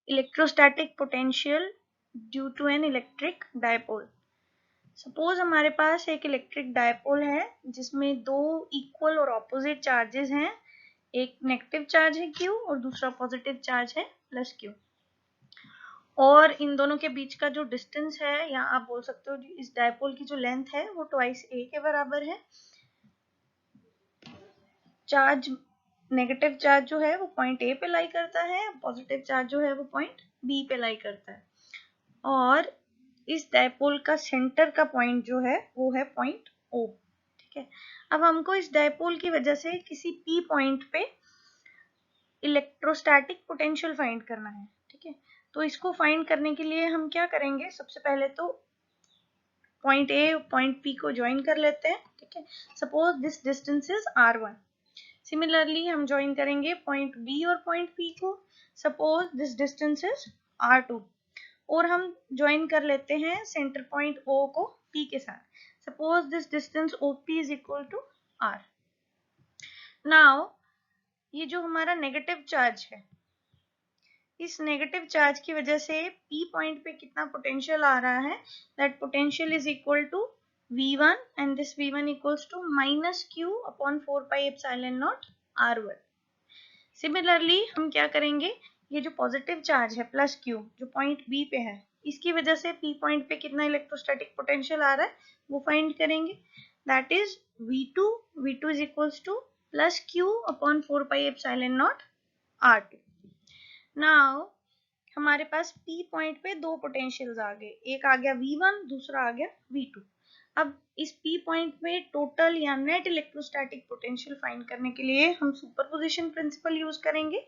Electrostatic potential due to an electric dipole. Suppose हमारे पास एक इलेक्ट्रिक डायपोल है जिसमें दो इक्वल और ऑपोजिट चार्जेस हैं, एक नेगेटिव चार्ज है Q और दूसरा पॉजिटिव चार्ज है प्लस Q, और इन दोनों के बीच का जो डिस्टेंस है, या आप बोल सकते हो इस डायपोल की जो लेंथ है वो ट्वाइस A के बराबर है। चार्ज नेगेटिव चार्ज जो है वो पॉइंट A पे लाई करता है, पॉजिटिव चार्ज जो है वो पॉइंट B पे लाई करता है, और इस डायपोल का सेंटर का पॉइंट जो है वो है पॉइंट O। ठीक है, अब हमको इस डायपोल की वजह से किसी P पॉइंट पे इलेक्ट्रोस्टैटिक पोटेंशियल फाइंड करना है। ठीक है, तो इसको फाइंड करने के लिए हम क्या करेंगे, सबसे पहले तो पॉइंट A पॉइंट P को ज्वाइन कर लेते हैं। ठीक है, suppose this distance is R1। Similarly हम ज्वाइन करेंगे पॉइंट B और पॉइंट P को, suppose this distance is R2, और हम ज्वाइन कर लेते हैं सेंटर पॉइंट O को P के साथ, suppose this distance OP is equal to R। Now ये जो हमारा नेगेटिव चार्ज है, इस नेगेटिव चार्ज की वजह से P पॉइंट पे कितना पोटेंशियल आ रहा है, that potential is equal to V1 and this V1 equals to minus Q upon 4 pi epsilon naught R1। Similarly हम क्या करेंगे, ये जो पॉजिटिव चार्ज है प्लस Q जो पॉइंट B पे है, इसकी वजह से P पॉइंट पे कितना इलेक्ट्रोस्टैटिक पोटेंशियल आ रहा है वो फाइंड करेंगे, that is V2 is equals two plus Q upon 4 pi epsilon naught R2। Now हमारे पास P पॉइंट पे दो पोटेंशियल्स आ गए, एक आ गया V1, दूसरा आ गया V2। अब इस P पॉइंट में टोटल या नेट इलेक्ट्रोस्टैटिक पोटेंशियल फाइंड करने के लिए हम सुपरपोजिशन प्रिंसिपल यूज करेंगे।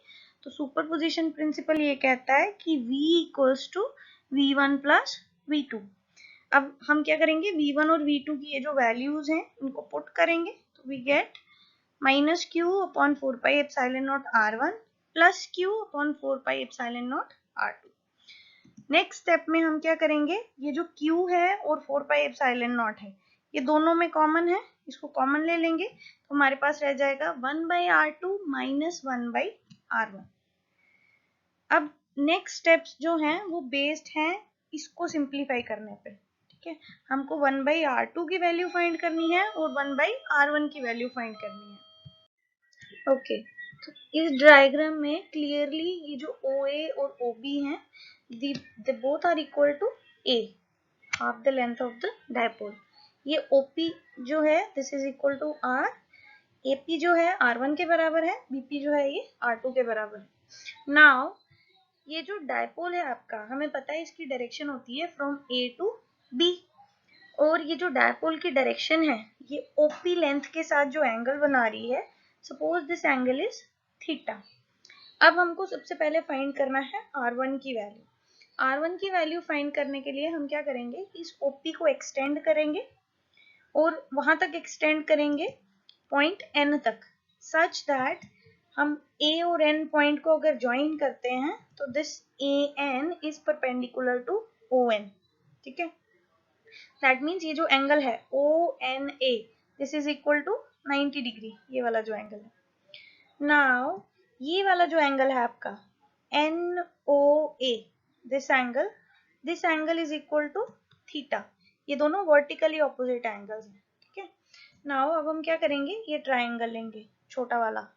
तो सुपरपोजिशन प्रिंसिपल ये कहता है कि V equals to V1 plus V2। अब हम क्या करेंगे, V1 और V2 की ये जो वैल्यूज हैं उनको पुट करेंगे, तो we get minus Q upon 4 pi epsilon naught R1 plus Q upon 4 pi epsilon naught R2। Next step में हम क्या करेंगे, ये जो Q है और 4 पाई एप्सिलॉन नॉट है, ये दोनों में कॉमन है, इसको कॉमन ले लेंगे तो हमारे पास रह जाएगा 1 by R2 minus 1 by R1। अब नेक्स्ट स्टेप्स जो हैं वो बेस्ड हैं इसको सिंप्लीफाई करने पे। ठीक है, हमको 1 बाई R2 की वैल्यू फाइंड करनी है और 1 बाई R1 की वैल्यू फाइंड करनी है। ओके, तो इस डायग्राम में क्लियरली ये जो OA और OB हैं, they both are equal to A, half the length of the dipole। ये OP जो है this is equal to R, AP जो है R1 के बराबर है, BP जो है ये R2 के बराबर है। नाउ ये जो डायपोल है आपका, हमें पता है इसकी डायरेक्शन होती है फ्रॉम A टू B, और ये जो डायपोल की डायरेक्शन है ये OP लेंथ के साथ जो एंगल बना रही है, suppose this angle is theta. अब हमको सबसे पहले फाइंड करना है R1 की वैल्यू। R1 की वैल्यू फाइंड करने के लिए हम क्या करेंगे, इस OP को एक्सटेंड करेंगे और वहां तक एक्सटेंड करेंगे पॉइंट N तक, सच दैट हम A और N पॉइंट को अगर ज्वाइन करते हैं तो this AN is perpendicular to ON। ठीक है, दैट मीन्स ये जो एंगल है ONA this is equal to 90 degree, ये वाला जो एंगल है। नाउ ये वाला जो एंगल है आपका NOA, this angle is equal to theta, ये दोनों वर्टिकली ऑपोजिट एंगल्स हैं। ठीक है, नाउ अब हम क्या करेंगे, ये ट्राइंगल लेंगे छोटा वाला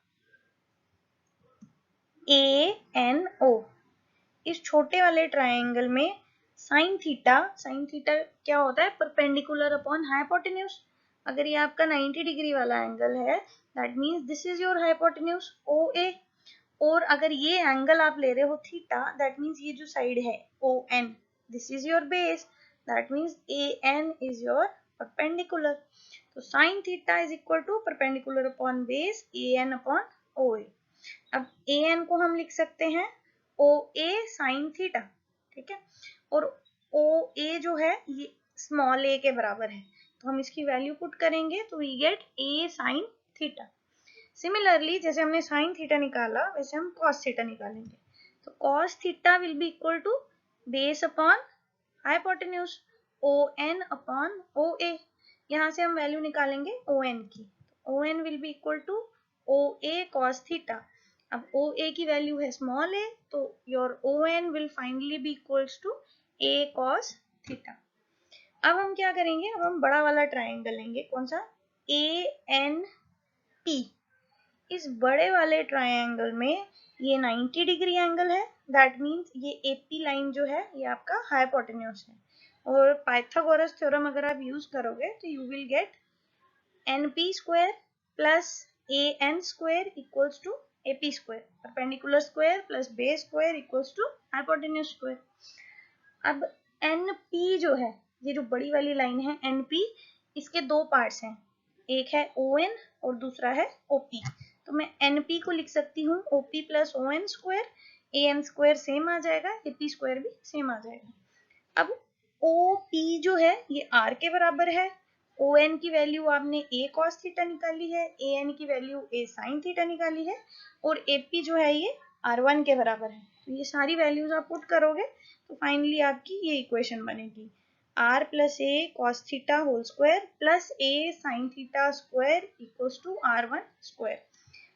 ANO, इस छोटे वाले ट्राइंगल में साइन थीटा क्या होता है, परपेंडिकुलर अपॉन हाइपोटेन्यूज। अगर ये आपका 90 डिग्री वाला एंगल है, that means this is your hypotenuse OA, और अगर ये एंगल आप ले रहे हो थीटा, दैट मीन्स ये जो साइड है ON this is your base, that means AN is your perpendicular. तो sine theta is equal to perpendicular upon base AN upon OA। अब AN को हम लिख सकते हैं OA साइन थीटा। ठीक है, और OA जो है ये स्मॉल a के बराबर है, तो हम इसकी वैल्यू पुट करेंगे तो we get A sine theta. Similarly जैसे हमने साइन थीटा निकाला वैसे हम कॉस थीटा निकालेंगे, तो cos theta will be equal to base upon hypotenuse ON upon OA। यहाँ से हम वैल्यू निकालेंगे ON की, ON will be equal to OA cos theta, अब ओ ए की वैल्यू है स्मॉल ए, तो your O N will finally be equals to A cos theta. अब हम क्या करेंगे, अब हम बड़ा वाला ट्राइंगल लेंगे, कौन सा, ए एन पी। इस बड़े वाले ट्राइंगल में ये 90 डिग्री एंगल है, दैट मीन्स ये एपी लाइन जो है ये आपका हाइपोटेन्यूज है। और पाइथागोरस थ्योरम अगर आप यूज करोगे तो you will get NP square plus AN square equals to AP square, perpendicular square plus base square equals to hypotenuse square। अब NP जो है, ये जो बड़ी वाली लाइन है NP, इसके दो पार्ट्स हैं, एक है ON और दूसरा है OP। तो मैं NP को लिख सकती हूँ OP plus ON square, AN square same आ जाएगा, AP स्क्वायर भी सेम आ जाएगा। अब OP जो है ये R के बराबर है, ON की वैल्यू आपने A cos थीटा निकाली है, AN की वैल्यू A sin थीटा निकाली है, और AP जो है ये R1 के बराबर है। तो ये सारी वैल्यूज आप पुट करोगे तो फाइनली आपकी ये इक्वेशन बनेगी, R plus A cos theta whole square plus A sin theta square equals to R1 square.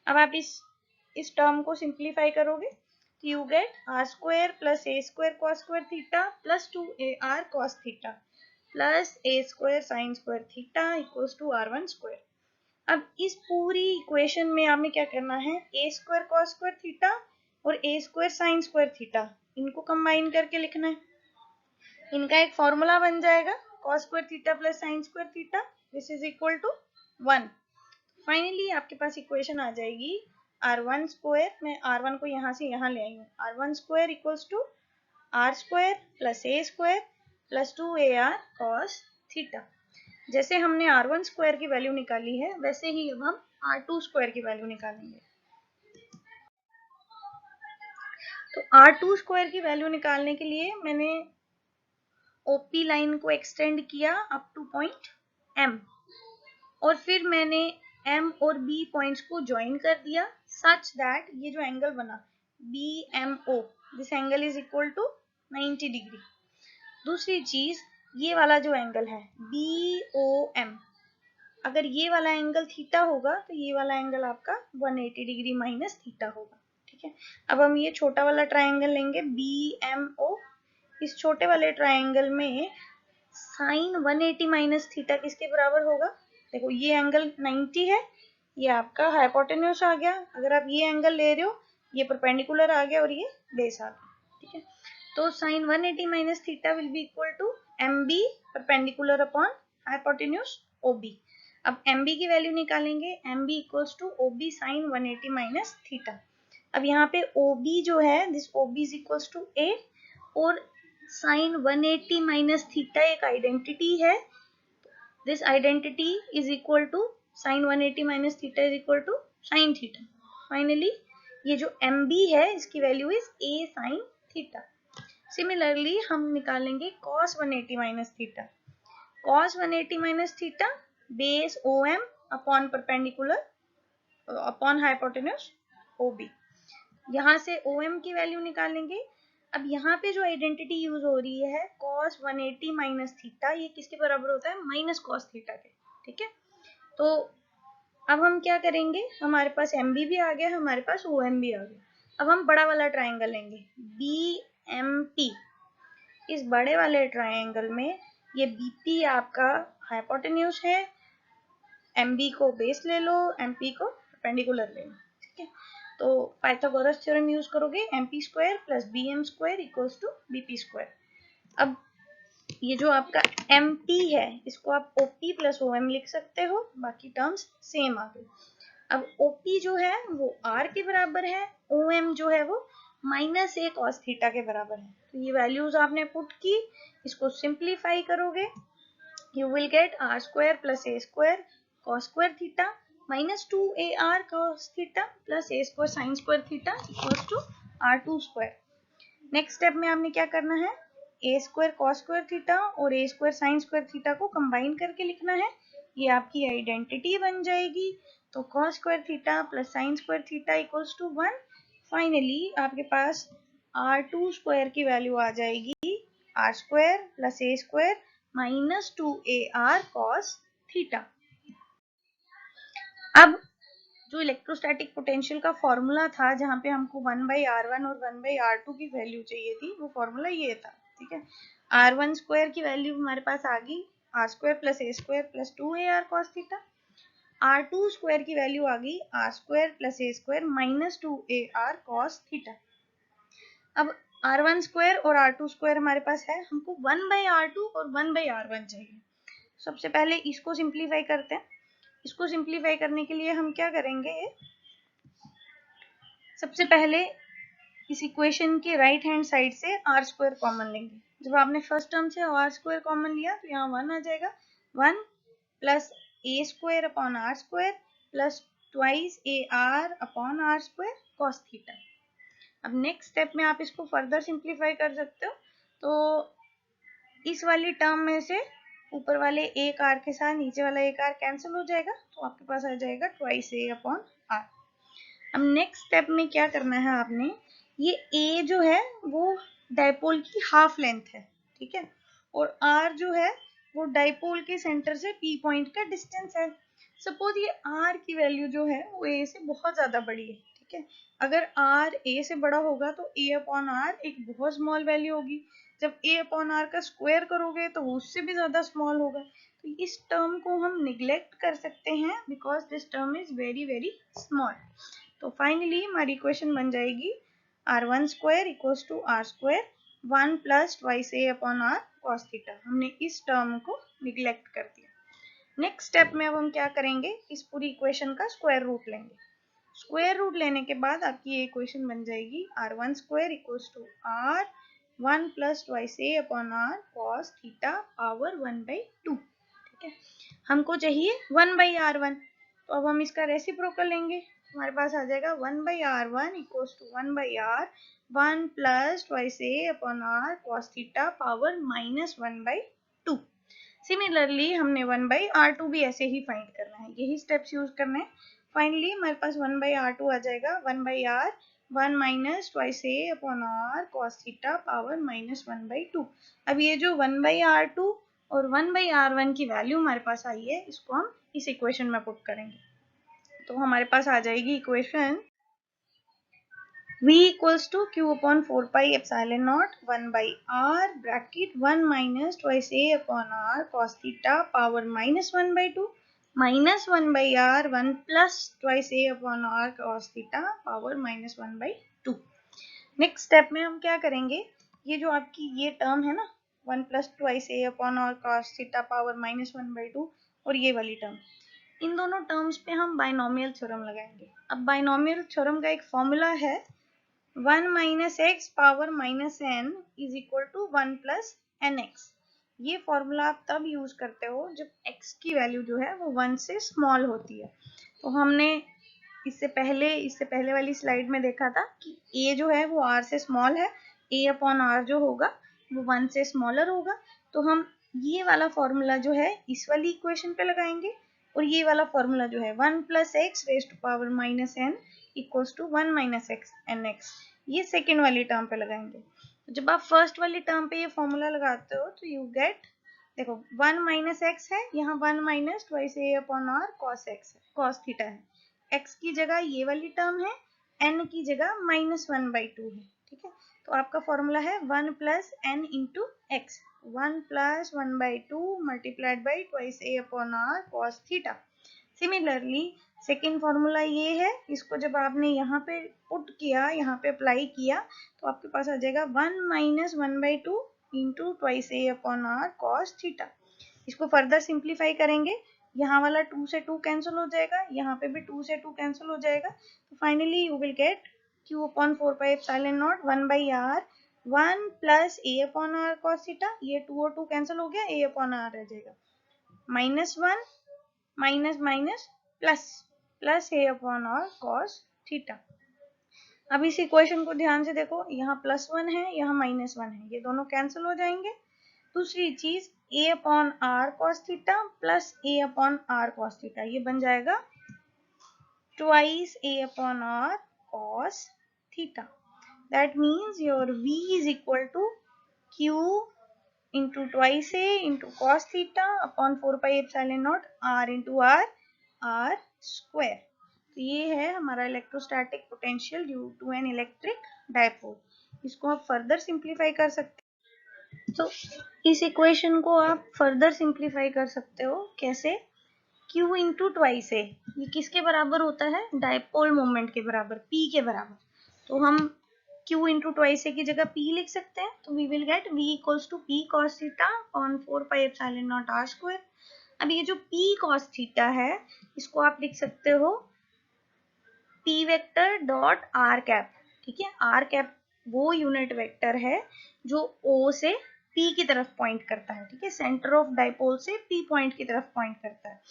अब आप इस टर्म को सिंप्लीफाई करोगे तो you get R square plus A square cos square theta plus 2AR cos theta plus A square sine square theta equals to R1 square. अब इस पूरी equation में आपने क्या करना है, A square cos square theta और A square sine square theta, इनको कंबाइन करके लिखना है। इनका एक फॉर्मूला बन जाएगा cos square theta plus sine square theta, this is equal to 1। Finally आपके पास इक्वेशन आ जाएगी R1 स्क्वायर, मैं R1 को यहाँ से यहाँ ले आई हूँ, R1 square equals to R square plus A square plus 2AR cos theta. जैसे हमने R1 स्क्वायर की वैल्यू निकाली है वैसे ही अब हम R2 स्क्वायर की वैल्यू निकालेंगे। तो R2 स्क्वायर की वैल्यू निकालने के लिए मैंने OP लाइन को एक्सटेंड किया अप टू पॉइंट M, और फिर मैंने M और B पॉइंट्स को ज्वाइन कर दिया सच दैट ये जो एंगल बना BMO, this angle is equal to 90 degree. दूसरी चीज, ये वाला जो एंगल है BOM, अगर ये वाला एंगल थीटा होगा तो ये वाला एंगल आपका 180 डिग्री माइनस थीटा होगा, ठीक है। अब हम ये छोटा वाला ट्राइंगल लेंगे BMO। इस छोटे वाले ट्राइंगल में साइन 180 माइनस थीटा किसके बराबर होगा, देखो ये एंगल 90 है, ये आपका हाइपोटेन्यूज आ गया, अगर आप ये एंगल ले रहे हो ये परपेंडिकुलर आ गया और ये बेस आ गया, ठीक है। तो sine 180 minus theta will be equal to MB perpendicular upon hypotenuse OB। अब MB की वैल्यू निकालेंगे, MB equals to OB sine 180 minus theta. अब यहाँ पे OB जो है, this OB is equals to A, और साइन 180 माइनस थीटा एक आइडेंटिटी है, this identity is equal to sine 180 minus theta is equal to sine theta. Finally ये जो MB है इसकी value is A sine theta. Similarly हम निकालेंगे cos 180 minus theta, cos 180 minus theta base OM upon perpendicular upon hypotenuse OB। यहाँ से OM की value निकालेंगे। अब यहाँ पे जो आइडेंटिटी यूज हो रही है cos 180 माइनस थीटा, ये किसके बराबर होता है, माइनस cos थीटा के, ठीक है। तो अब हम क्या करेंगे, हमारे पास MB भी आ गया, हमारे पास OM भी आ गया। अब हम बड़ा वाला ट्राइंगल लेंगे BMP। इस बड़े वाले ट्राइंगल में ये BP आपका हाइपोटेन्यूज है, MB को बेस ले लो, MP को परपेंडिकुलर ले लो, ठीक है। तो पाइथागोरस थ्योरम यूज करोगे, MP square plus BM square equals to BP square. अब ये जो आपका MP है इसको आप OP प्लस OM लिख सकते हो, बाकी टर्म्स सेम आ गए। अब OP जो है वो R के बराबर है, OM जो है वो माइनस A cos थीटा के बराबर है। तो ये वैल्यूज आपने पुट की, इसको सिंप्लीफाई करोगे you will get R square plus A square cos square theta minus 2AR cos theta plus A square sin square theta equals to R2 square। Next step में आपने क्या करना है, A square cos square theta और A square sin square theta को combine करके लिखना है, ये आपकी आइडेंटिटी बन जाएगी। तो cos square theta plus sin square theta equals to 1। Finally आपके पास R2 स्क्वायर की वैल्यू आ जाएगी R square plus A square minus 2AR cos theta. अब जो इलेक्ट्रोस्टैटिक पोटेंशियल का फॉर्मूला था जहाँ पे हमको 1/r1 और 1/r2 की वैल्यू चाहिए थी, वो फॉर्मूला ये था, ठीक है। r1 स्क्वायर की वैल्यू हमारे पास आ गई r square plus a square plus 2ar cos theta. r2 square की वैल्यू आ गई r square plus a square minus 2ar cos theta. अब r1 स्क्वायर और r2 स्क्वायर हमारे पास है, हमको 1/r2 और 1/r1 चाहिए। सबसे पहले इसको सिंप्लीफाई करते हैं। इसको सिंप्लीफाई करने के लिए हम क्या करेंगे, सबसे पहले इस इक्वेशन के राइट हैंड साइड से r स्क्वायर कॉमन लेंगे। जब आपने फर्स्ट टर्म से r स्क्वायर कॉमन लिया तो यहाँ 1 आ जाएगा, 1 plus a square upon r square plus twice ar upon r square cos theta. अब नेक्स्ट स्टेप में आप इसको फर्दर सिंप्लीफाई कर सकते हो, तो इस वाली टर्म में से ऊपर वाले एक r के साथ नीचे वाला एक r कैंसिल हो जाएगा, तो आपके पास आ जाएगा ट्वाइस a अपॉन r। अब नेक्स्ट स्टेप में क्या करना है आपने, ये a जो है वो डाइपोल की हाफ लेंथ है, ठीक है, और r जो है वो डाइपोल के सेंटर से p पॉइंट का डिस्टेंस है। सपोज ये r की वैल्यू जो है वो a से बहुत ज्यादा बड़ी है, ठीक है। अगर r a से बड़ा होगा तो a अपॉन r एक बहुत स्मॉल वैल्यू होगी। जब a अपॉन r का स्क्वायर करोगे तो वो उससे भी ज्यादा स्मॉल होगा। तो इस टर्म को हम निग्लेक्ट कर सकते हैं because this term is very very small. तो फाइनली हमारी इक्वेशन बन जाएगी r1 square equals to r square 1 plus twice a upon r cos theta. हमने इस टर्म को निग्लेक्ट कर दिया। नेक्स्ट स्टेप में अब हम क्या करेंगे, इस पूरी इक्वेशन का स्क्वायर रूट लेंगे। स्क्वायर रूट लेने के बाद आपकी ये इक्वेशन बन जाएगी r1 square equals to r 1 plus twice a upon r cos theta power 1/2, ठीक है। हमको चाहिए 1/r1, तो अब हम इसका रेसिप्रोकल लेंगे। हमारे पास आ जाएगा 1/r1 equals to 1/r 1 plus twice a upon r cos theta power minus 1/2। Similarly हमने 1/r2 भी ऐसे ही फाइंड करना है, यही स्टेप्स यूज करने हैं। फाइनली हमारे पास 1/r2 आ जाएगा 1/r 1 minus twice a upon r cos theta power minus 1/2। अब ये जो 1/r2 और 1/r1 की वैल्यू हमारे पास आई है, इसको हम इस इक्वेशन में पुट करेंगे, तो हमारे पास आ जाएगी equation v equals to q upon 4 pi epsilon naught 1 by r bracket 1 minus twice a upon r cos theta power minus 1/2 minus 1 by r 1 plus twice a upon r cos theta power minus 1/2। Next step में हम क्या करेंगे, ये जो आपकी ये term है ना 1 plus twice a upon r cos theta power minus 1/2 और ये वाली टर्म, इन दोनों टर्म्स पे हम बाइनोमियल थ्योरम लगाएंगे। अब बाइनोमियल थ्योरम का एक फॉर्मूला है 1 minus X power minus N is equal to 1 plus N X. ये फॉर्मूला आप तब यूज करते हो जब x की वैल्यू जो है वो 1 से स्मॉल होती है। तो हमने इससे पहले वाली स्लाइड में देखा था कि a जो है वो r से स्मॉल है, a अपॉन r जो होगा वो 1 से स्मॉलर होगा। तो हम ये वाला फॉर्मूला जो है इस वाली इक्वेशन पे लगाएंगे, और ये वाला फॉर्मूला जो है 1 plus X raise to power minus N equals to 1 minus X N X, ये सेकेंड वाली टर्म पे लगाएंगे। जब आप फर्स्ट वाली टर्म पे ये फॉर्मूला लगाते हो तो यू गेट, देखो 1 माइनस एक्स है, यहाँ 1 minus twice a upon r cos x है, cos थीटा है। x की जगह ये वाली टर्म है, n की जगह माइनस 1/2 है, ठीक है। तो आपका फॉर्मूला है 1 plus n into x, 1 plus 1/2 multiplied by twice a upon r cos theta. Similarly second formula ये है, इसको जब आपने यहाँ पे पुट किया, यहाँ पे अप्लाई किया, तो आपके पास आ जाएगा 1 minus 1/2 into twice a upon r cos theta. इसको फर्दर सिंप्लीफाई करेंगे, यहाँ वाला 2 से 2 कैंसिल हो जाएगा, यहाँ पे भी 2 से 2 कैंसिल हो जाएगा। तो finally you will get q upon 4 pi epsilon not 1 by r 1 plus a upon r cos theta, ये 2 और 2 कैंसिल हो गया, a अपॉन r रह जाएगा, minus 1 minus minus plus plus a upon r cos theta. अब इस equation को ध्यान से देखो, यहाँ +1 है, यहाँ -1 है, ये दोनों कैंसिल हो जाएंगे। दूसरी चीज a upon r cos theta plus a upon r cos theta, ये बन जाएगा twice a upon r cos theta. That means your v is equal to q into twice a into cos theta upon 4 pi epsilon naught r into r square। तो ये है हमारा electrostatic potential due to an electric dipole. इसको आप further simplify कर सकते हैं। तो इस इक्वेशन को आप फर्दर सिंप्लीफाई कर सकते हो कैसे, Q इंटू ट्वाइस ए, ये किसके बराबर होता है, डायपोल मोमेंट के बराबर, P के बराबर। तो हम Q इंटू ट्वाइस ए की जगह P लिख सकते हैं, तो we will get V equals to P cos theta on 4 pi epsilon naught r square. अब ये जो P cos थीटा है इसको आप लिख सकते हो P vector dot r cap, ठीक है। r कैप वो यूनिट वेक्टर है जो O से P की तरफ पॉइंट करता है, ठीक है, सेंटर ऑफ डायपोल से P पॉइंट की तरफ पॉइंट करता है।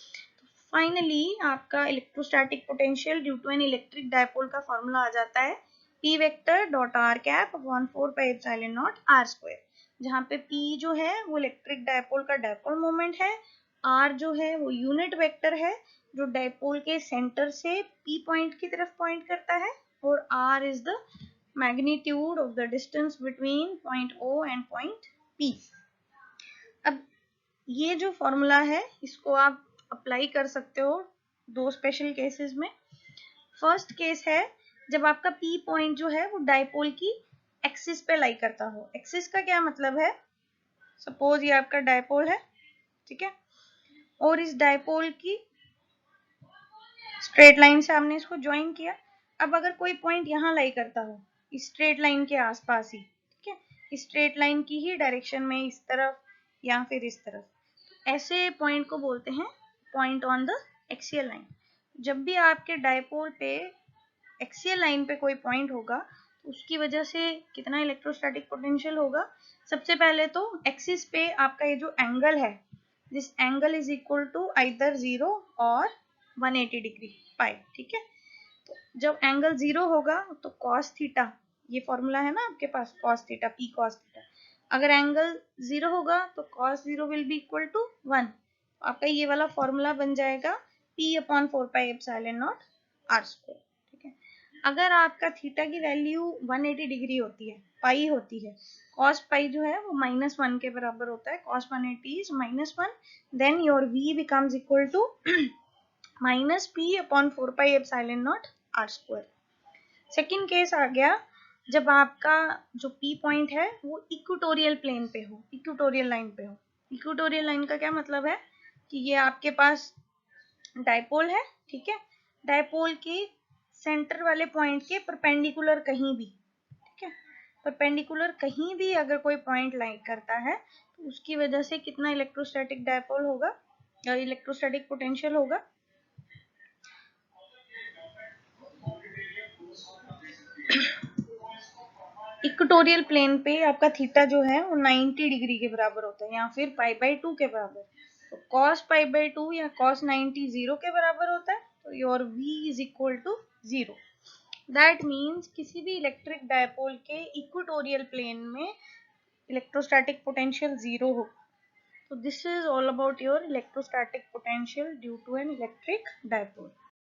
फाइनली आपका electrostatic potential due to an electric dipole का फॉर्मूला आ जाता है P vector dot r cap upon 4 pi epsilon naught r square, जहाँ पे P जो है वो इलेक्ट्रिक डायपोल का डायपोल मोमेंट है, r जो है वो यूनिट वेक्टर है जो डायपोल के सेंटर से P पॉइंट की तरफ पॉइंट करता है, और r is the magnitude of the distance between point O and point P। अब ये जो फॉर्मूला है इसको आप अप्लाई कर सकते हो दो स्पेशल केसेस में। फर्स्ट केस है जब आपका P पॉइंट जो है वो डायपोल की एक्सिस पे लाई करता हो। एक्सिस का क्या मतलब है, सपोज ये आपका डायपोल है, ठीक है, और इस डायपोल की स्ट्रेट लाइन से आपने इसको ज्वाइन किया। अब अगर कोई पॉइंट यहाँ लाई करता हो इस स्ट्रेट लाइन के आसपास ही, ठीक है, इस स्ट्रेट लाइन की ही डायरेक्शन में इस तरफ या फिर इस तरफ, ऐसे पॉइंट को बोलते हैं point on the axial line. जब भी आपके डायपोल पे एक्सियल लाइन पे कोई पॉइंट होगा तो उसकी वजह से कितना इलेक्ट्रोस्टैटिक पोटेंशियल होगा, सबसे पहले तो एक्सिस पे आपका ये जो एंगल है, this angle is equal to either 0 और 180 डिग्री पाई, ठीक है। तो जब एंगल 0 होगा तो कॉस थीटा, ये फॉर्मूला है ना आपके पास, cos theta, P cos theta, अगर एंगल 0 होगा तो cos 0 will be equal to 1। आपका ये वाला फॉर्मूला बन जाएगा P upon 4 pi epsilon naught r square, ठीक है। अगर आपका थीटा की वैल्यू 180 डिग्री होती है, पाई होती है, cos पाई जो है वो -1 के बराबर होता है, cos 180 is -1, then your V becomes equal to minus P upon 4 pi epsilon naught r square. Second case आ गया जब आपका जो P पॉइंट है वो इक्वेटोरियल प्लेन पे हो, इक्वेटोरियल लाइन पे हो। इक्वेटोरियल लाइन का क्या मतलब है कि ये आपके पास डायपोल है, ठीक है, डायपोल के सेंटर वाले पॉइंट के परपेंडिकुलर कहीं भी, ठीक है, परपेंडिकुलर कहीं भी अगर कोई पॉइंट लाइन करता है तो उसकी वजह से कितना इलेक्ट्रोस्टैटिक डायपोल होगा या इलेक्ट्रोस्टैटिक पोटेंशियल होगा, इक्वेटोरियल प्लेन पे आपका थीटा जो है वो 90 डिग्री के बराबर होता है या फिर π/2 के बराबर। तो cos π/2 या cos 90 0 के बराबर होता है, तो your V is equal to 0। That means किसी भी इलेक्ट्रिक डायपोल के इक्वेटोरियल प्लेन में इलेक्ट्रोस्टैटिक पोटेंशियल 0 होगा। तो this is all about your electrostatic potential due to an electric dipole.